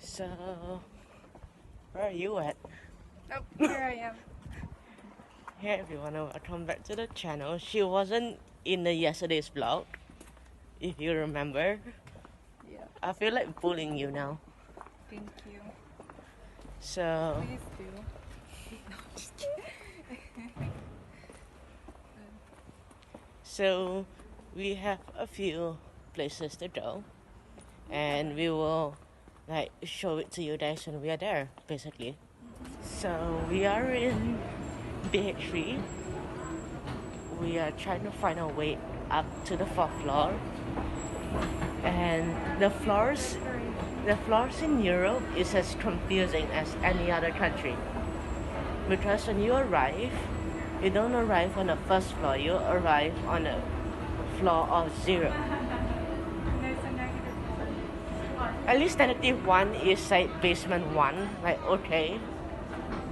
So, where are you at? Oh, here I am. Hey everyone, welcome back to the channel. She wasn't in the yesterday's vlog, if you remember. Yeah, I feel like bullying you now. thank you. So, Please do. No, just kidding. so we have a few places to go, and we will like show it to you guys when we are there, basically. So we are in BH3. We are trying to find our way up to the fourth floor, and the floors in Europe is as confusing as any other country, because when you arrive, you don't arrive on the first floor, you arrive on the floor of 0. There's a negative one. At least -1 is like basement 1, like okay,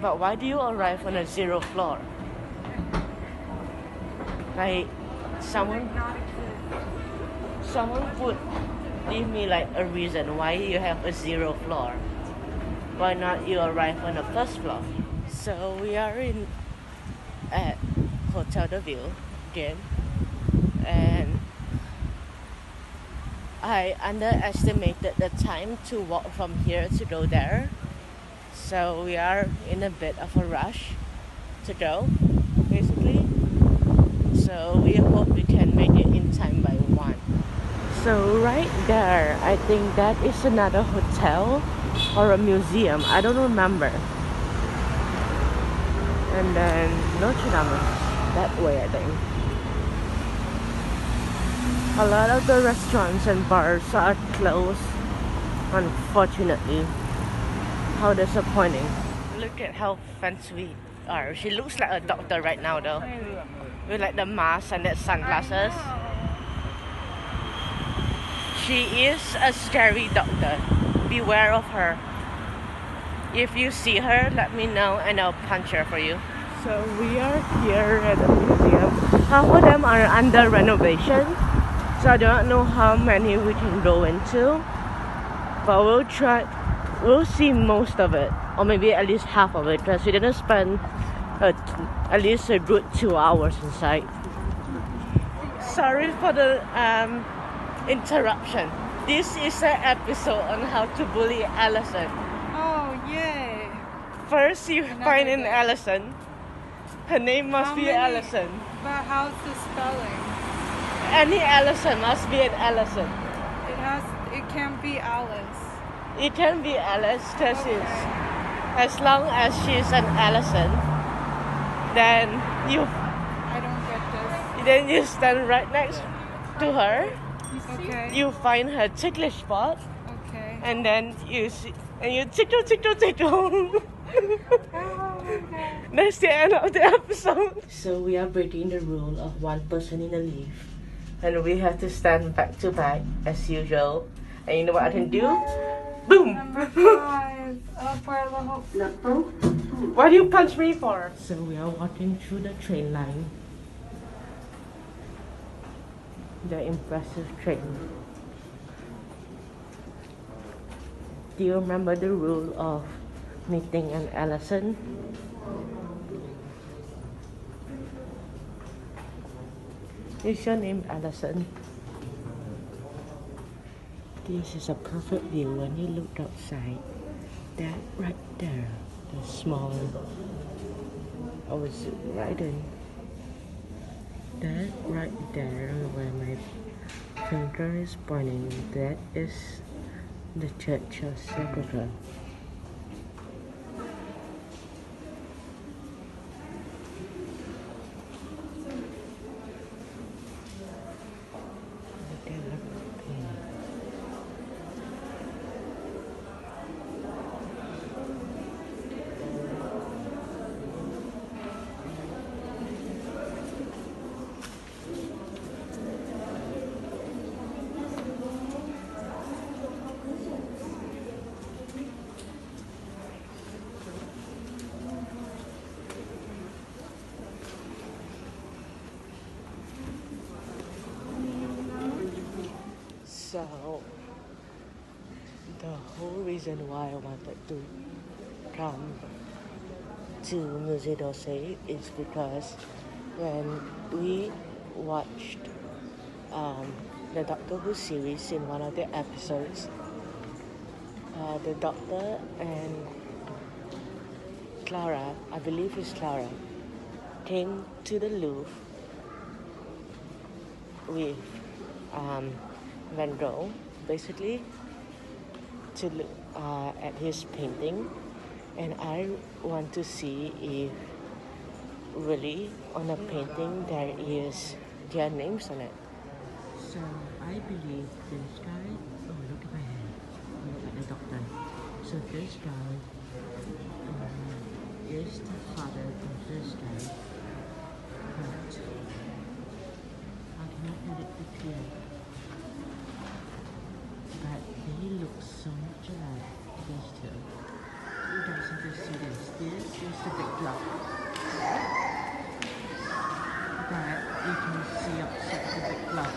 but why do you arrive on a 0 floor? Like someone would give me like a reason why you have a 0 floor. Why not you arrive on the first floor? So we are in at Hotel de Ville again, and I underestimated the time to walk from here to go there. So we are in a bit of a rush to go, basically. So we hope we can make it in time by 1. So right there, I think that is another hotel or a museum. I don't remember. And then Notre Dame is that way, I think. A lot of the restaurants and bars are closed, unfortunately. How disappointing. Look at how fancy we are. She looks like a doctor right now though. With like the mask and the sunglasses. She is a scary doctor. Beware of her. If you see her, let me know and I'll punch her for you. So we are here at the museum. Half of them are under renovation, so I don't know how many we can go into. But we'll see most of it, or maybe at least half of it, because we didn't spend at least a good 2 hours inside. Sorry for the interruption. This is an episode on how to bully Allison. Oh, yay. First, you find an Allison. Her name must be Allison. But how's the spelling? Any Allison must be an Allison. It can't be Alice. It can be Alice, because Okay. it's as long as she's an Allison, then I don't get you stand right next to her. this. Okay. You find her ticklish spot, Okay. and then you tickle. Oh my god. That's the end of the episode. So we are breaking the rule of one person in the lift, and we have to stand back to back as usual. And you know what I can do? Boom! Number 5. For the whole. What do you punch me for? So we are walking through the train line. The impressive train. Do you remember the rule of meeting an Allison? Is your name Allison? This is a perfect view when you look outside. That right there, the small, I was right in. That right there where my finger is pointing, that is the Church of Sacred. So the whole reason why I wanted to come to Musée d'Orsay is because when we watched the Doctor Who series, in one of the episodes, the Doctor and Clara, I believe it's Clara, came to the Louvre with Van Gogh, basically, to look at his painting, and I want to see if really on a painting there is their names on it. So I believe this guy, oh look at my hand, look at the Doctor. So this guy is the father of this guy, but I cannot edit the clear. But they look so much alike, these two. You guys have to see this. This is the big clock. But you can see outside the big clock.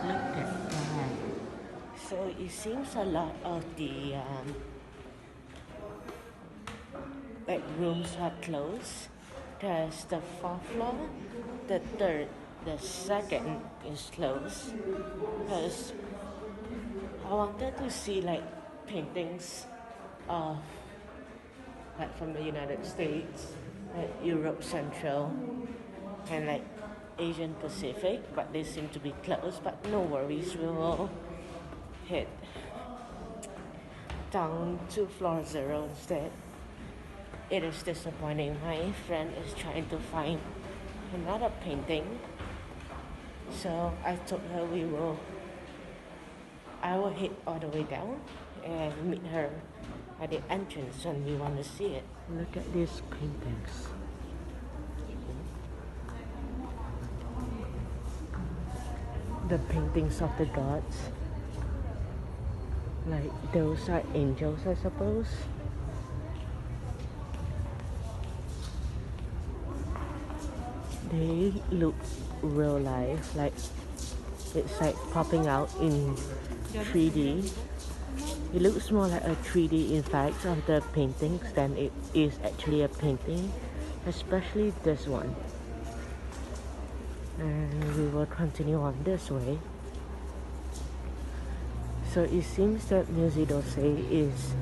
Look at that. So it seems a lot of the bedrooms are closed. There's the fourth floor, the third, the second is closed. Because I wanted to see like paintings of like from the United States, like Europe Central, and like Asian Pacific, but they seem to be closed. But no worries, we will head down to floor 0 instead. It is disappointing. My friend is trying to find another painting, so I told her I will head all the way down and meet her at the entrance when we want to see it. Look at these paintings. The paintings of the gods. Like those are angels, I suppose. They look real life, like it's like popping out in 3D. It looks more like a 3D effect of the paintings than it is actually a painting, especially this one. And we will continue on this way. So it seems that Musée d'Orsay is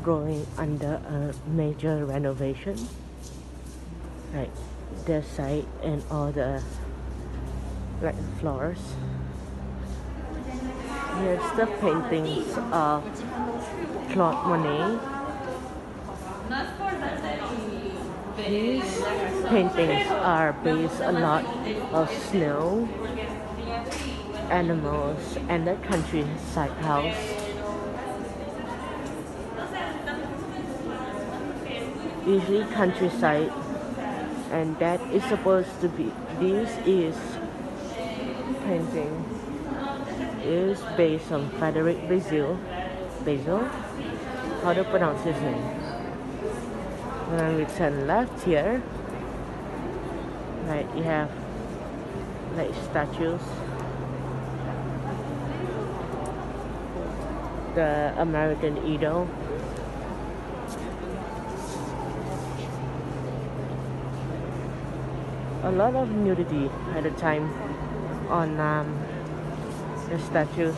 going under a major renovation. Like the site and all the like floors. Here's the paintings of Claude Monet. These paintings are based a lot of snow, animals, and the countryside house. Usually countryside, and that is supposed to be, this is painting is based on Frederick Basil, how to pronounce his name. When we turn left here, like you have like statues, the American Eagle, a lot of nudity at the time on the statues.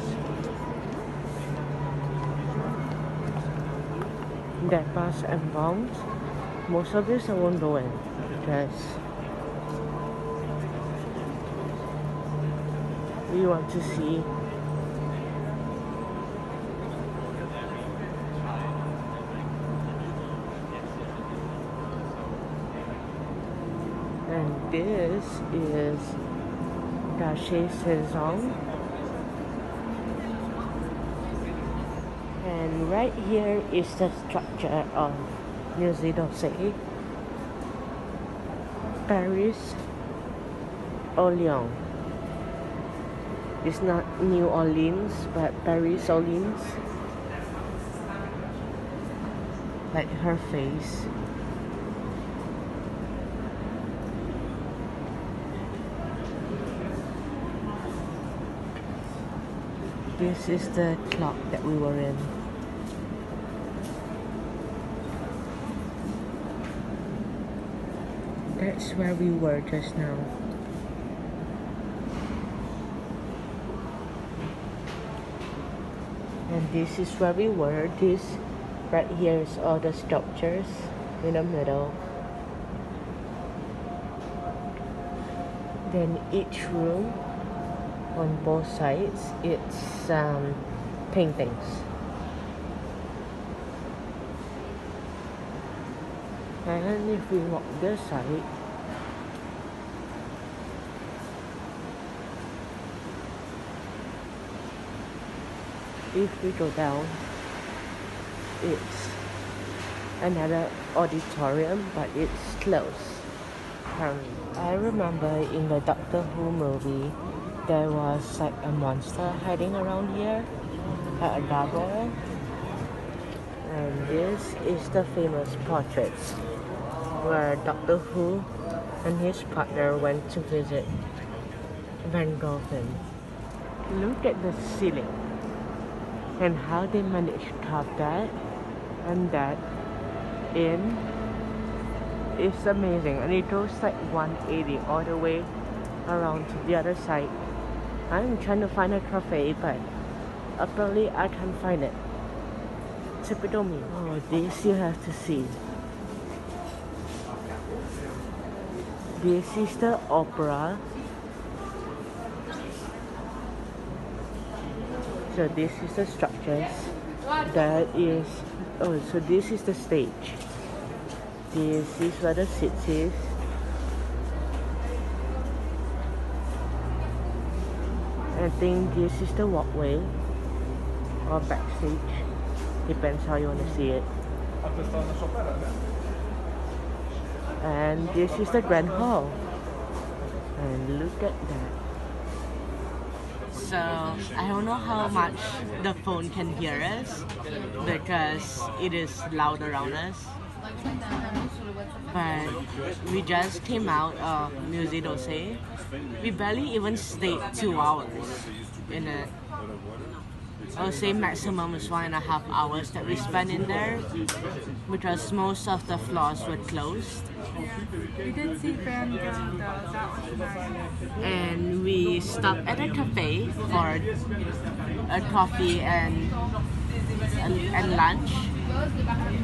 That pass and bounds. Most of this I won't go in because we want to see and this is Gare Seine. And right here is the structure of Musée d'Orsay, Paris, Orléans. It's not New Orleans, but Paris Orleans. Like her face. This is the clock that we were in. That's where we were just now. And this is where we were. This right here is all the sculptures in the middle. Then each room on both sides, it's paintings. And if we walk this side, if we go down, it's another auditorium, but it's closed. I remember in the Doctor Who movie, there was like a monster hiding around here, like a gargoyle. And this is the famous portraits where Doctor Who and his partner went to visit Van Gogh. Look at the ceiling and how they managed to have that and that in. It's amazing, and it goes like 180 all the way around to the other side. I'm trying to find a cafe, but apparently I can't find it. Typical me. Oh, this you have to see. This is the opera. So this is the structures. That is, oh, so this is the stage. This is where the seats is. I think this is the walkway or backstage. Depends how you want to see it. And this is the grand hall. And look at that. So I don't know how much the phone can hear us because it is loud around us. But we just came out of Musée. We barely even stayed 2 hours in it. I would say maximum is 1.5 hours that we spent in there because most of the floors were closed. We did see Van Gogh though, that was nice. And we stopped at a cafe for a coffee and lunch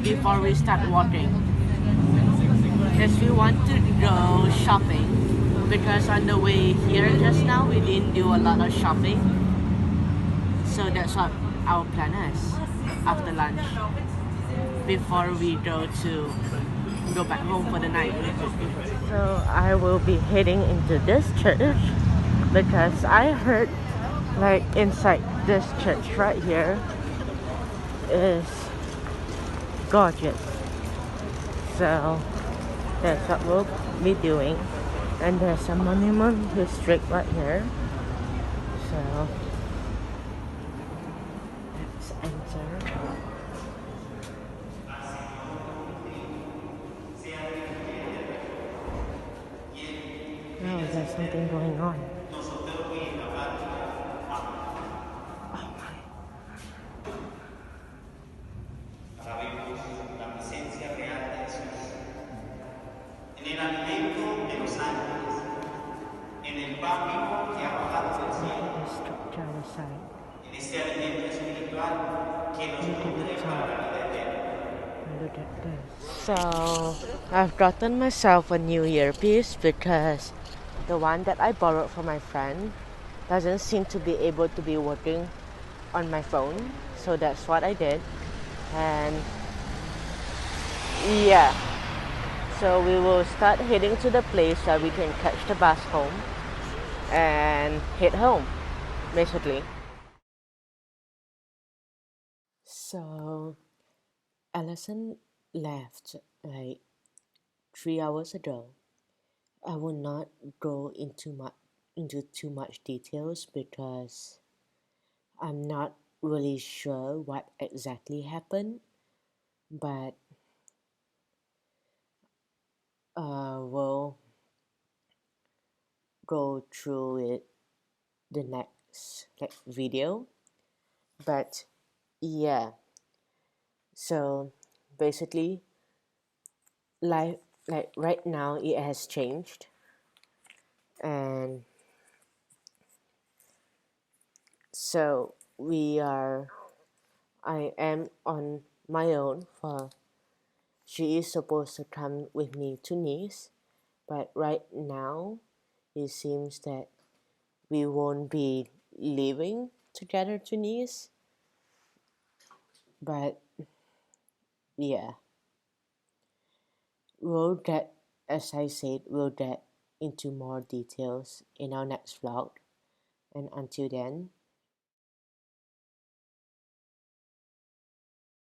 before we start walking. Because we want to go shopping because on the way here just now we didn't do a lot of shopping. So that's what our plan is after lunch before we go back home for the night. So I will be heading into this church because I heard like inside this church right here is gorgeous. So that's what we'll be doing. And there's a monument district right here. So let's enter. Oh, there's something going on. En el alimento de los ángeles, en el pan vivo que ha bajado del cielo, en este alimento espiritual que nos nutre para la vida eterna. Look at this. So I've gotten myself a new earpiece because the one that I borrowed from my friend doesn't seem to be able to be working on my phone. So that's what I did. And yeah. So we will start heading to the place where we can catch the bus home and head home, basically. So Allison left like 3 hours ago. I will not go into too much details because I'm not really sure what exactly happened, but we'll go through it the next video. But yeah, so basically, life like right now it has changed, and so I am on my own for she is supposed to come with me to Nice, but right now it seems that we won't be leaving together to Nice. But yeah, we'll get, as I said, we'll get into more details in our next vlog. And until then,